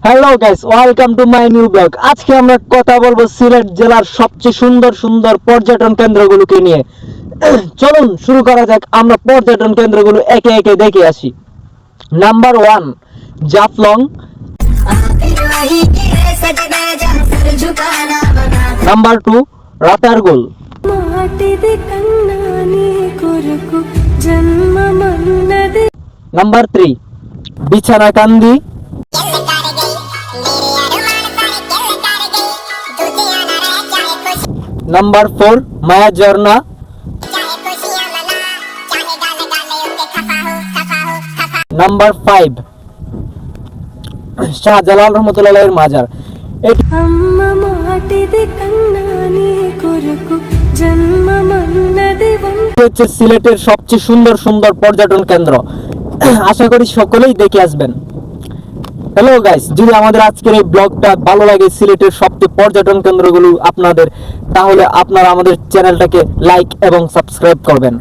Hello guys, welcome to my new blog. আজকে আমরা কথা বলবো সিলেট জেলার সবচেয়ে সুন্দর সুন্দর পর্যটন কেন্দ্রগুলোকে নিয়ে। চলুন শুরু করা যাক। আমরা পর্যটন কেন্দ্রগুলো একে একে দেখে আসি। Number 1 Jaflong, number 2 Ratargul, number 3 Bichanakandi, number 4 মায়া ঝর্ণা, নাম্বার 5 শাহজালাল রহমতুল্লাহ এর মাজার। হচ্ছে সিলেটের সবচেয়ে সুন্দর সুন্দর পর্যটন কেন্দ্র। আশা করি সকলেই দেখে আসবেন। হ্যালো গাইস, যদি আমাদের আজকের এই ব্লগটা ভালো লাগে, সিলেটের সবচেয়ে পর্যটন কেন্দ্রগুলো আপনাদের, তাহলে আপনারা আমাদের চ্যানেলটাকে লাইক এবং সাবস্ক্রাইব করবেন।